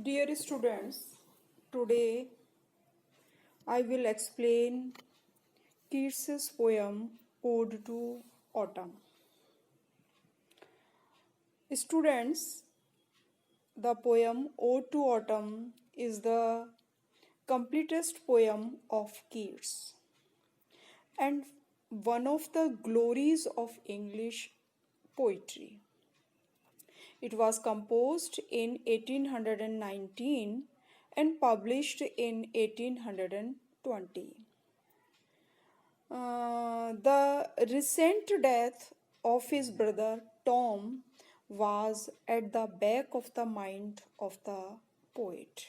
Dear students, today I will explain Keats' poem Ode to Autumn. Students, the poem Ode to Autumn is the completest poem of Keats and one of the glories of English poetry. It was composed in 1819 and published in 1820. The recent death of his brother Tom was at the back of the mind of the poet.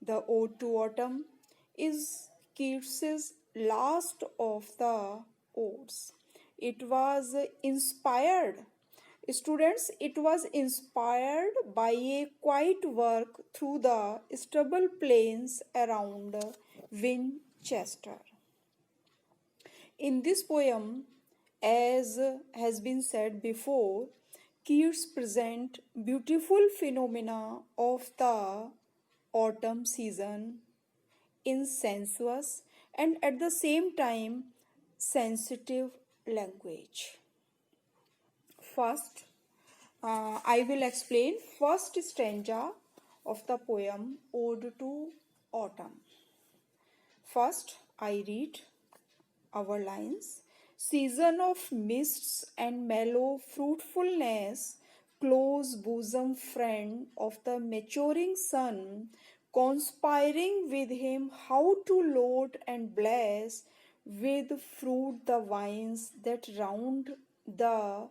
The Ode to Autumn is Keats's last of the odes. It was inspired, students, it was inspired by a quiet walk through the stubble plains around Winchester. In this poem, as has been said before, Keats present beautiful phenomena of the autumn season in sensuous and at the same time sensitive language. First, I will explain first stanza of the poem Ode to Autumn. First, I read our lines. Season of mists and mellow fruitfulness, close bosom friend of the maturing sun, conspiring with him how to load and bless with fruit the vines that round the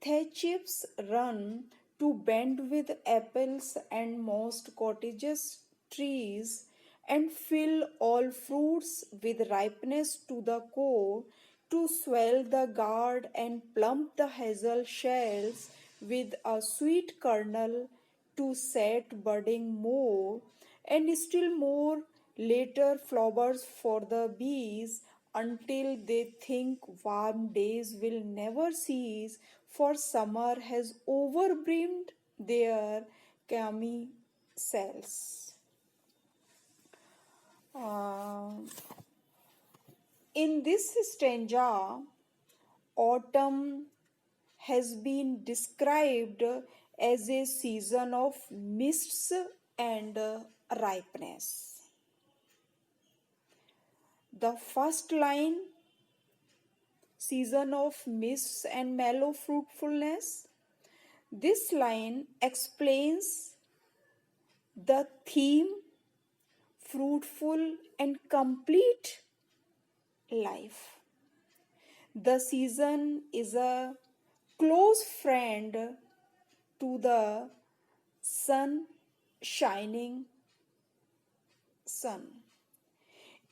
thatches run, to bend with apples and most cottages trees, and fill all fruits with ripeness to the core, to swell the gourd and plump the hazel shells with a sweet kernel, to set budding more, and still more later flowers for the bees, until they think warm days will never cease, for summer has overbrimmed their clammy cells. In this stanza, autumn has been described as a season of mists and ripeness. The first line, season of mists and mellow fruitfulness, this line explains the theme fruitful and complete life. The season is a close friend to the sun shining sun.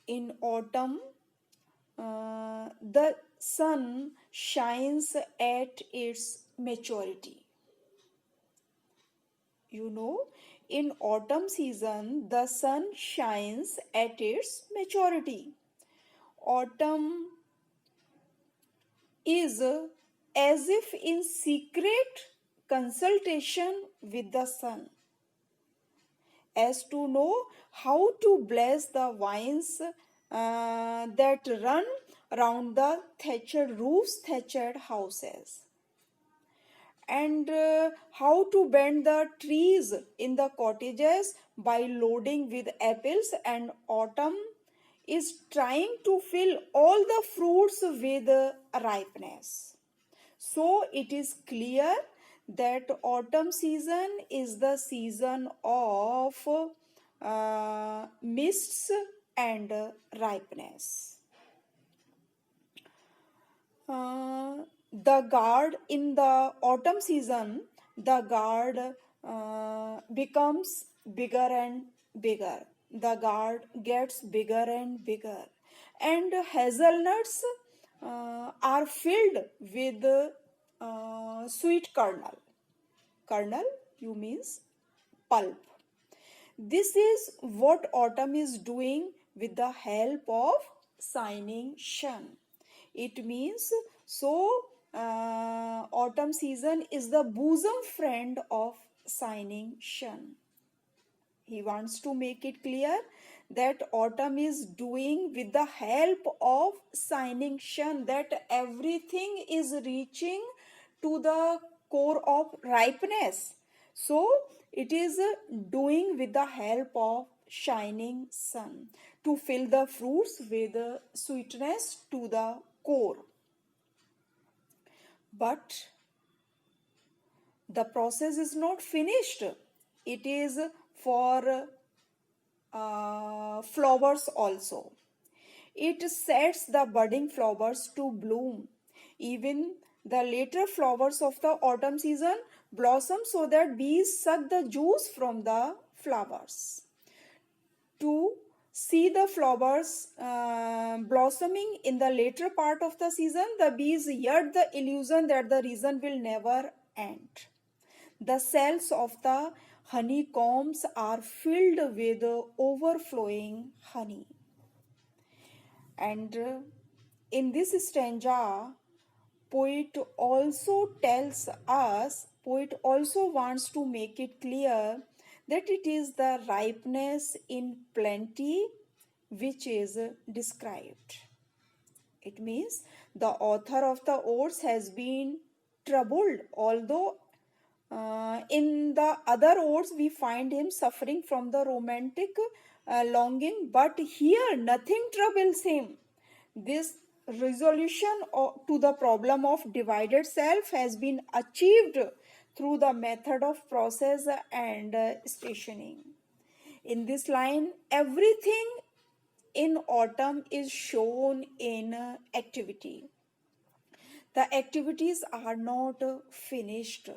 In autumn, the sun shines at its maturity. You know, in autumn season, the sun shines at its maturity. Autumn is as if in secret consultation with the sun, as to know how to bless the vines that run round the thatched roofs, thatched houses, and how to bend the trees in the cottages by loading with apples, and autumn is trying to fill all the fruits with ripeness. So it is clear that autumn season is the season of mists and ripeness. The gourd in the autumn season, the gourd becomes bigger and bigger. The gourd gets bigger and bigger, and hazelnuts are filled with sweet kernel. Kernel, you means pulp. This is what autumn is doing with the help of shining sun. It means autumn season is the bosom friend of shining sun. He wants to make it clear that autumn is doing with the help of shining sun, that everything is reaching to the core of ripeness. So it is doing with the help of shining sun to fill the fruits with sweetness to the core. But the process is not finished. It is for flowers also. It sets the budding flowers to bloom. Even the later flowers of the autumn season blossom so that bees suck the juice from the flowers. To see the flowers blossoming in the later part of the season, the bees yet the illusion that the season will never end. The cells of the honeycombs are filled with overflowing honey. And in this stanza, poet also wants to make it clear that it is the ripeness in plenty which is described. It means the author of the odes has been troubled, although in the other odes we find him suffering from the romantic longing, but here nothing troubles him. This resolution to the problem of divided self has been achieved through the method of process and stationing. In this line, everything in autumn is shown in activity. The activities are not finished.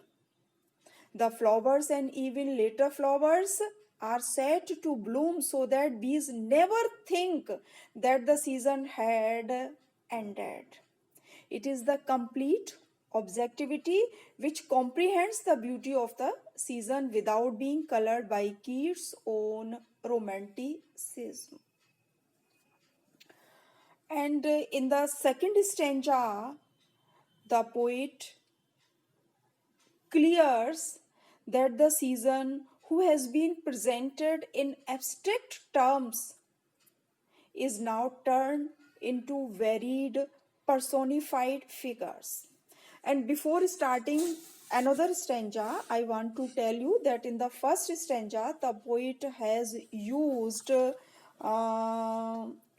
The flowers and even later flowers are set to bloom so that bees never think that the season had ended. It is the complete objectivity which comprehends the beauty of the season without being colored by Keats' own romanticism. And in the second stanza, the poet clears that the season, who has been presented in abstract terms, is now turned into varied personified figures. And before starting another stanza, I want to tell you that in the first stanza, the poet has used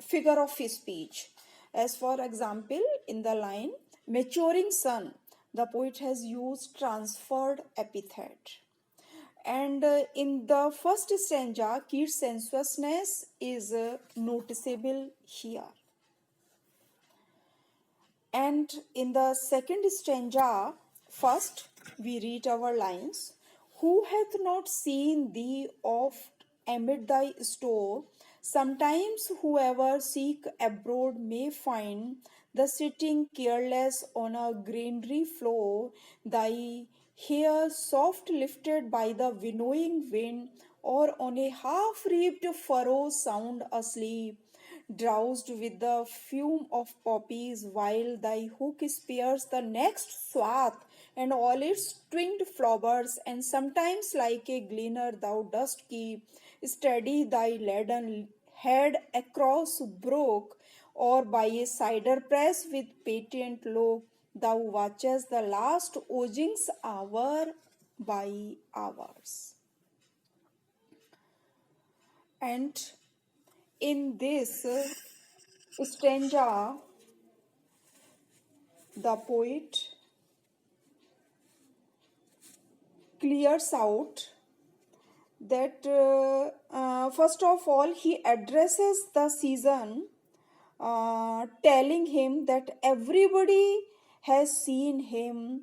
figure of speech. As for example, in the line, maturing sun, the poet has used transferred epithet. And in the first stanza, Keats' sensuousness is noticeable here. And in the second stanza, first we read our lines. Who hath not seen thee oft amid thy store? Sometimes whoever seek abroad may find the sitting careless on a granary floor, thy hair soft lifted by the winnowing wind, or on a half-reaped furrow sound asleep, drowsed with the fume of poppies, while thy hook spears the next swath and all its twinked flowers, and sometimes like a gleaner thou dost keep steady thy leaden head across brook, or by a cider press with patent look thou watchest the last oozings hour by hours. And in this stanza, the poet clears out that first of all he addresses the season, telling him that everybody has seen him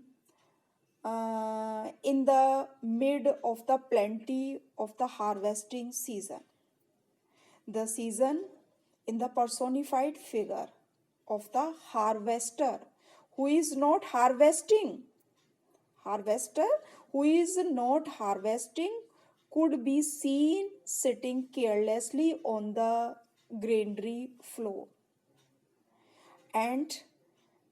in the mid of the plenty of the harvesting season. The season in the personified figure of the harvester who is not harvesting. Harvester who is not harvesting could be seen sitting carelessly on the granary floor. And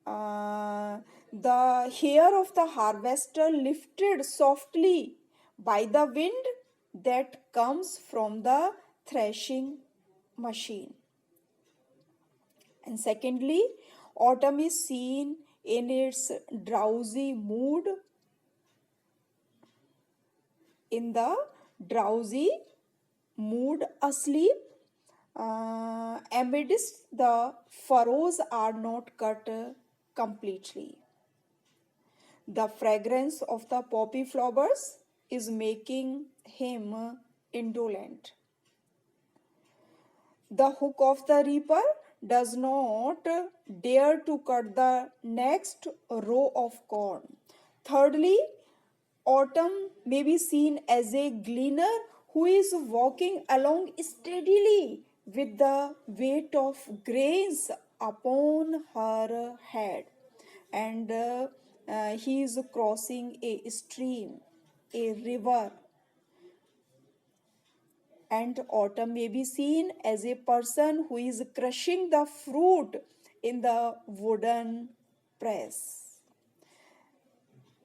the hair of the harvester lifted softly by the wind that comes from the threshing machine. And secondly, autumn is seen in its drowsy mood, in the drowsy mood asleep, amidst the furrows are not cut completely. The fragrance of the poppy flowers is making him indolent. The hook of the reaper does not dare to cut the next row of corn. Thirdly, autumn may be seen as a gleaner who is walking along steadily with the weight of grains upon her head, and he is crossing a stream, a river. And autumn may be seen as a person who is crushing the fruit in the wooden press.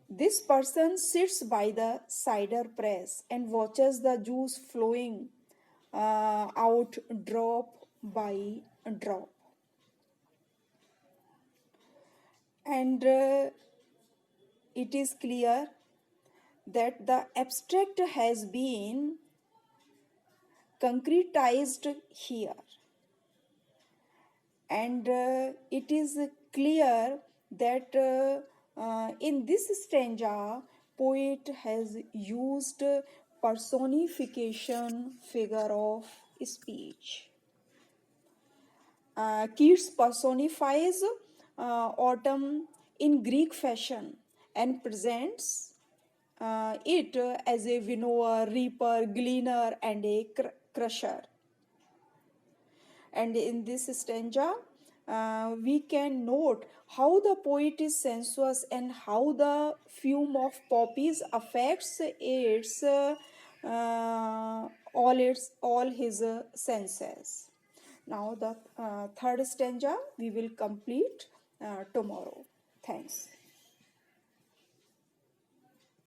This person sits by the cider press and watches the juice flowing out drop by drop. And it is clear that the abstract has been concretized here. And it is clear that in this stanza, poet has used personification figure of speech. Keats personifies autumn in Greek fashion and presents it as a winnower, reaper, gleaner, and a crusher. And in this stanza, we can note how the poet is sensuous and how the fume of poppies affects all his senses. Now the third stanza we will complete tomorrow. Thanks.